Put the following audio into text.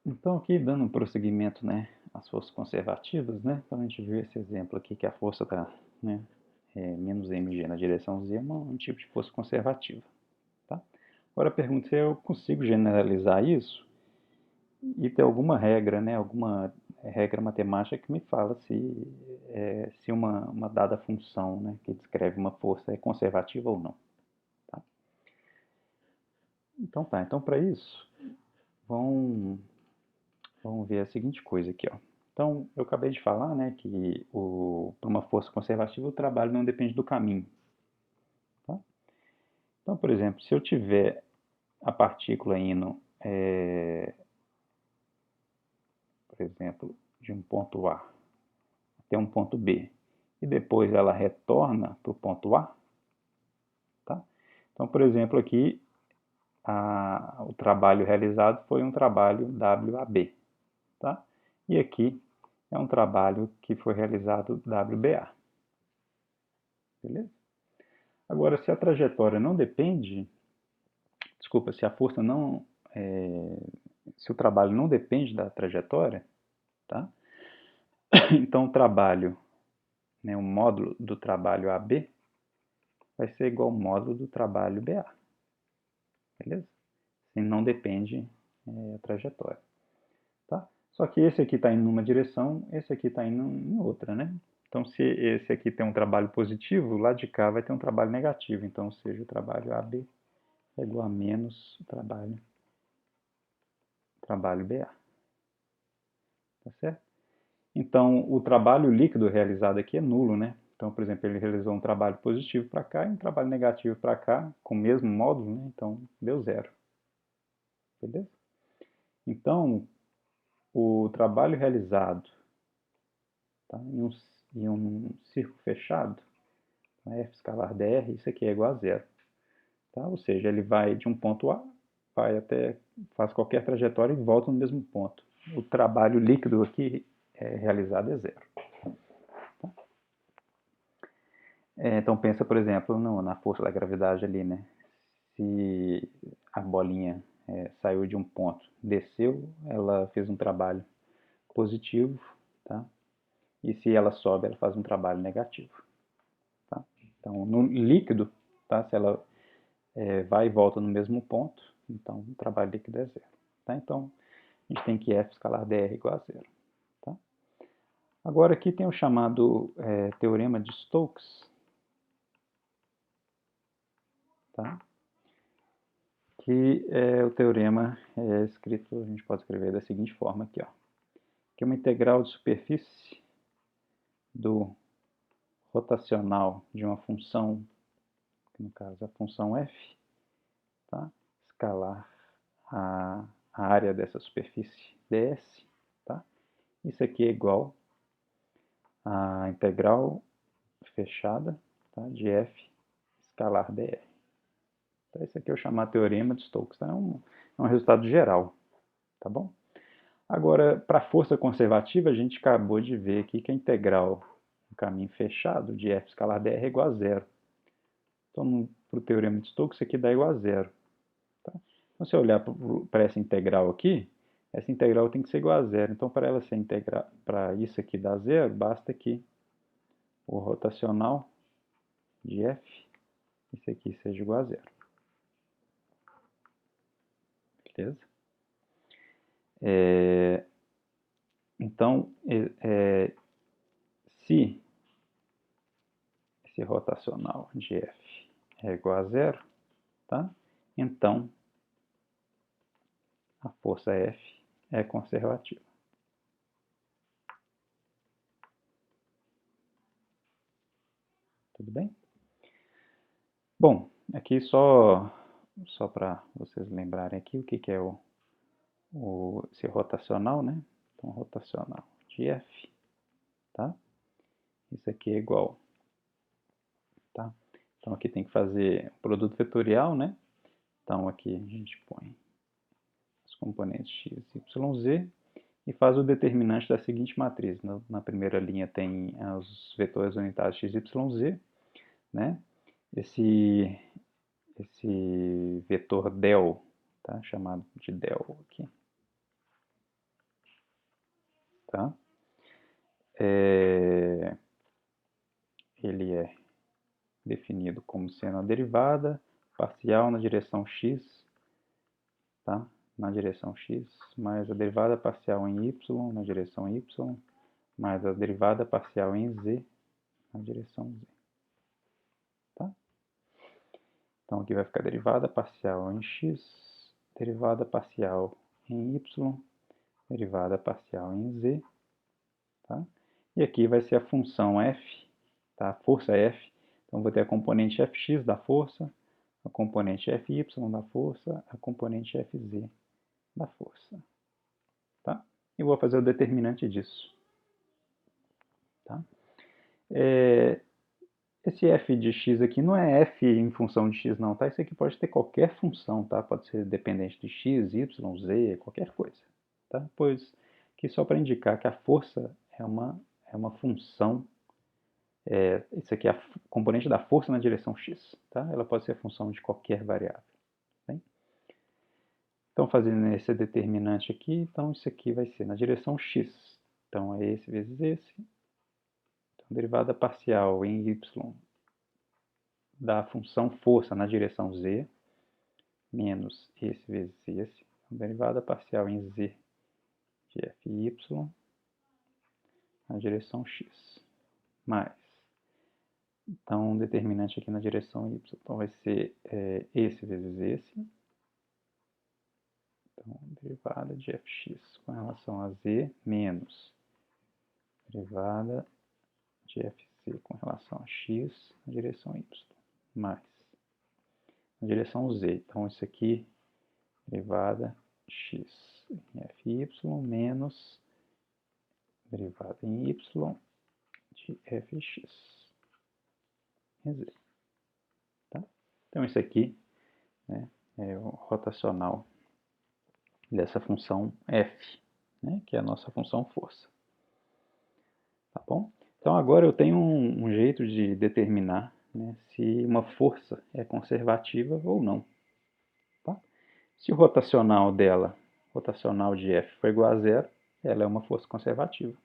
Então, aqui dando um prosseguimento, né, às forças conservativas, né, então a gente viu esse exemplo aqui que a força está, né, menos mg na direção z, um tipo de força conservativa, tá? Agora a pergunta é se eu consigo generalizar isso e ter alguma regra, né, alguma regra matemática que me fala se uma dada função, né, que descreve uma força é conservativa ou não, tá? Então tá, então para isso, vamos Vamos ver a seguinte coisa aqui, ó. Então, eu acabei de falar, né, que para uma força conservativa o trabalho não depende do caminho, tá? Então, por exemplo, se eu tiver a partícula indo, por exemplo, de um ponto A até um ponto B, e depois ela retorna para o ponto A, tá? Então, por exemplo, aqui o trabalho realizado foi um trabalho WAB, tá? E aqui é um trabalho que foi realizado WBA, beleza? Agora, se a trajetória não depende, desculpa, se a força não, é, se o trabalho não depende da trajetória, tá? Então o trabalho, né, o módulo do trabalho AB vai ser igual ao módulo do trabalho BA, beleza? Se não depende a trajetória, tá? Só que esse aqui está indo numa direção, esse aqui está indo em outra, né? Então, se esse aqui tem um trabalho positivo, lá de cá vai ter um trabalho negativo. Então, ou seja, o trabalho AB é igual a menos o trabalho BA. Tá certo? Então, o trabalho líquido realizado aqui é nulo, né? Então, por exemplo, ele realizou um trabalho positivo para cá e um trabalho negativo para cá, com o mesmo módulo, né? Então, deu zero. Beleza? Então, o trabalho realizado, tá, em um círculo fechado, F escalar dr, isso aqui é igual a zero. Tá? Ou seja, ele vai de um ponto A, faz qualquer trajetória e volta no mesmo ponto. O trabalho líquido aqui realizado é zero. Então pensa, por exemplo, na força da gravidade ali, né? Se a bolinha saiu de um ponto, desceu, ela fez um trabalho positivo, tá? E se ela sobe, ela faz um trabalho negativo, tá? Então, no líquido, tá? Se ela vai e volta no mesmo ponto, então o trabalho líquido é zero, tá? Então, a gente tem que F escalar dr igual a zero, tá? Agora aqui tem o chamado teorema de Stokes, tá? Que o teorema é escrito, a gente pode escrever da seguinte forma aqui, ó, que é uma integral de superfície do rotacional de uma função, que no caso é a função f, tá? Escalar a área dessa superfície ds, tá? Isso aqui é igual à integral fechada, tá? De f escalar dr. Então, esse aqui é o chamado teorema de Stokes, tá? É um resultado geral, tá bom? Agora, para a força conservativa, a gente acabou de ver aqui que a integral no caminho fechado de F escalar dr é igual a zero. Então, para o teorema de Stokes, isso aqui dá igual a zero. Tá? Então, se eu olhar para essa integral aqui, essa integral tem que ser igual a zero. Então, para ela ser integral, para isso aqui dar zero, basta que o rotacional de F, isso aqui seja igual a zero. Beleza? Então, se esse rotacional de F é igual a zero, tá? Então, a força F é conservativa. Tudo bem? Bom, aqui só para vocês lembrarem aqui o que é esse rotacional, né? Então, rotacional de F, tá? Isso aqui é igual, tá? Então, aqui tem que fazer produto vetorial, né? Então, aqui a gente põe os componentes x, y, z e faz o determinante da seguinte matriz. Na primeira linha tem os vetores unitários x, y, z, né? Esse vetor del, tá? Chamado de del aqui, tá? Ele é definido como sendo a derivada parcial na direção x, tá? Na direção x, mais a derivada parcial em y na direção y, mais a derivada parcial em z na direção z. Tá? Então aqui vai ficar derivada parcial em x, derivada parcial em y, derivada parcial em z. Tá? E aqui vai ser a função f, tá? A força f. Então vou ter a componente fx da força, a componente fy da força, a componente fz da força. Tá? E vou fazer o determinante disso. Tá? Esse f de x aqui não é f em função de x não, tá? Isso aqui pode ter qualquer função, tá? Pode ser dependente de x, y, z, qualquer coisa, tá? Pois aqui só para indicar que a força é uma função, isso aqui é a componente da força na direção x, tá? Ela pode ser função de qualquer variável. Bem? Então, fazendo esse determinante aqui, então isso aqui vai ser na direção x. Então, é esse vezes esse. Então, derivada parcial em y da função força na direção z, menos esse vezes esse. Então, derivada parcial em z de fy na direção x. Mais. Então, o determinante aqui na direção y então, vai ser esse vezes esse. Então, derivada de fx com relação a z menos derivada de fz com relação a x na direção y, mais na direção z. Então, isso aqui, derivada x em fy menos derivada em y de fx em z. Tá? Então, isso aqui, né, é o rotacional dessa função f, né, que é a nossa função força. Tá bom? Então agora eu tenho um jeito de determinar, né, se uma força é conservativa ou não. Tá? Se o rotacional dela, rotacional de f, for igual a zero, ela é uma força conservativa.